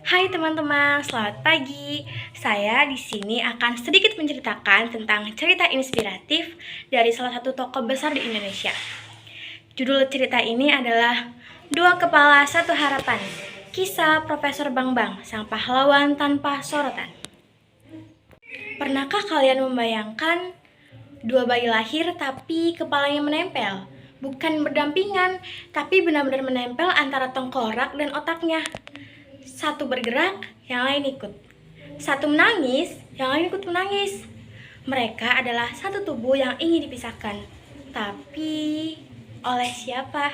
Hai teman-teman, selamat pagi. Saya di sini akan sedikit menceritakan tentang cerita inspiratif dari salah satu tokoh besar di Indonesia. Judul cerita ini adalah Dua Kepala Satu Harapan, kisah Profesor Bambang, sang pahlawan tanpa sorotan. Pernahkah kalian membayangkan dua bayi lahir tapi kepalanya menempel? Bukan berdampingan, tapi benar-benar menempel antara tengkorak dan otaknya. Satu bergerak, yang lain ikut. Satu menangis, yang lain ikut menangis. Mereka adalah satu tubuh yang ingin dipisahkan. Tapi, oleh siapa?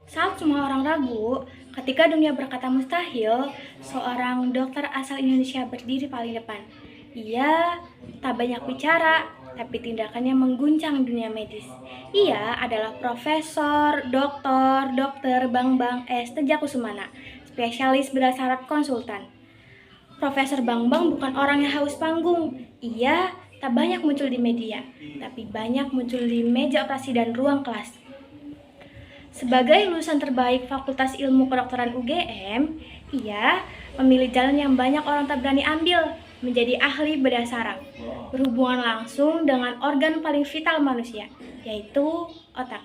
Saat semua orang ragu, ketika dunia berkata mustahil, seorang dokter asal Indonesia berdiri paling depan. Ia tak banyak bicara, tapi tindakannya mengguncang dunia medis. Ia adalah Profesor Dr. Bambang S. Tejakusumana, spesialis bedah saraf konsultan. Profesor Bambang bukan orang yang haus panggung. Ia tak banyak muncul di media, tapi banyak muncul di meja operasi dan ruang kelas. Sebagai lulusan terbaik Fakultas Ilmu Kedokteran UGM, ia memilih jalan yang banyak orang tak berani ambil, menjadi ahli bedah saraf, berhubungan langsung dengan organ paling vital manusia, yaitu otak.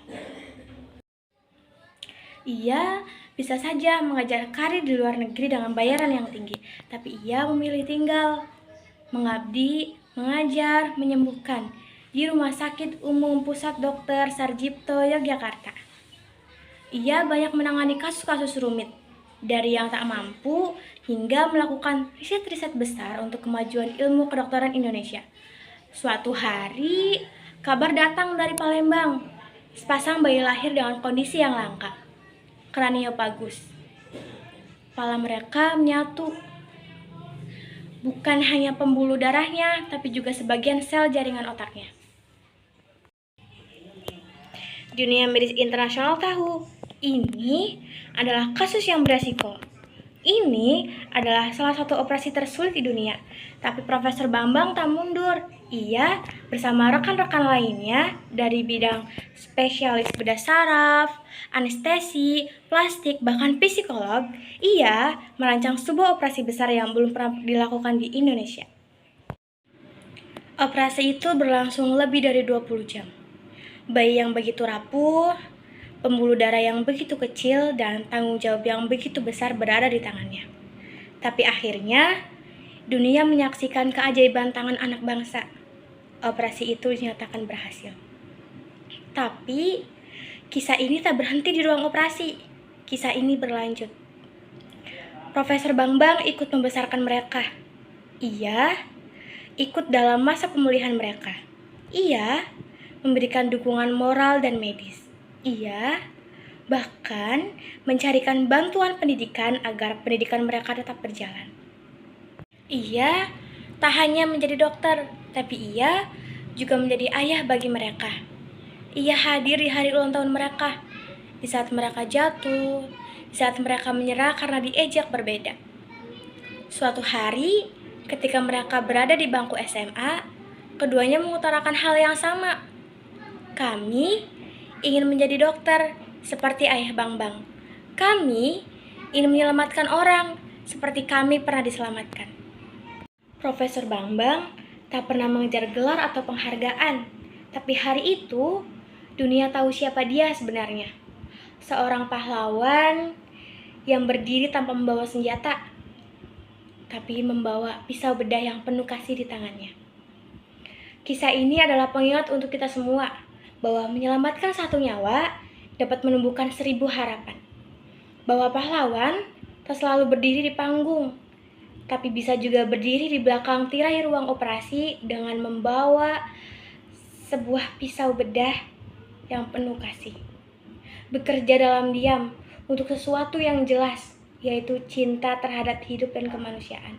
Ia bisa saja mengajar karir di luar negeri dengan bayaran yang tinggi, tapi ia memilih tinggal, mengabdi, mengajar, menyembuhkan di Rumah Sakit Umum Pusat Dr. Sarjito, Yogyakarta. Ia banyak menangani kasus-kasus rumit, dari yang tak mampu hingga melakukan riset-riset besar untuk kemajuan ilmu kedokteran Indonesia. Suatu hari, kabar datang dari Palembang. Sepasang bayi lahir dengan kondisi yang langka. Kraniopagus. Kepala mereka menyatu. Bukan hanya pembuluh darahnya, tapi juga sebagian sel jaringan otaknya. Dunia medis internasional tahu, ini adalah kasus yang beresiko. Ini adalah salah satu operasi tersulit di dunia. Tapi Profesor Bambang tak mundur. Ia bersama rekan-rekan lainnya dari bidang spesialis bedah saraf, anestesi, plastik, bahkan psikolog, ia merancang sebuah operasi besar yang belum pernah dilakukan di Indonesia. Operasi itu berlangsung lebih dari 20 jam. Bayi yang begitu rapuh, pembuluh darah yang begitu kecil, dan tanggung jawab yang begitu besar berada di tangannya. Tapi akhirnya, dunia menyaksikan keajaiban tangan anak bangsa. Operasi itu dinyatakan berhasil. Tapi, kisah ini tak berhenti di ruang operasi. Kisah ini berlanjut. Profesor Bambang ikut membesarkan mereka. Ia ikut dalam masa pemulihan mereka. Ia memberikan dukungan moral dan medis. Ia bahkan mencarikan bantuan pendidikan agar pendidikan mereka tetap berjalan. Ia tak hanya menjadi dokter, tapi ia juga menjadi ayah bagi mereka. Ia hadir di hari ulang tahun mereka, di saat mereka jatuh, di saat mereka menyerah karena diejek berbeda. Suatu hari, ketika mereka berada di bangku SMA, keduanya mengutarakan hal yang sama. Kami ingin menjadi dokter, seperti ayah Bambang. Kami ingin menyelamatkan orang, seperti kami pernah diselamatkan. Profesor Bambang tak pernah mengejar gelar atau penghargaan, tapi hari itu, dunia tahu siapa dia sebenarnya. Seorang pahlawan yang berdiri tanpa membawa senjata, tapi membawa pisau bedah yang penuh kasih di tangannya. Kisah ini adalah pengingat untuk kita semua, bahwa menyelamatkan satu nyawa dapat menumbuhkan 1000 harapan. Bahwa pahlawan tak selalu berdiri di panggung, tapi bisa juga berdiri di belakang tirai ruang operasi dengan membawa sebuah pisau bedah yang penuh kasih. bekerja dalam diam untuk sesuatu yang jelas, yaitu cinta terhadap hidup dan kemanusiaan.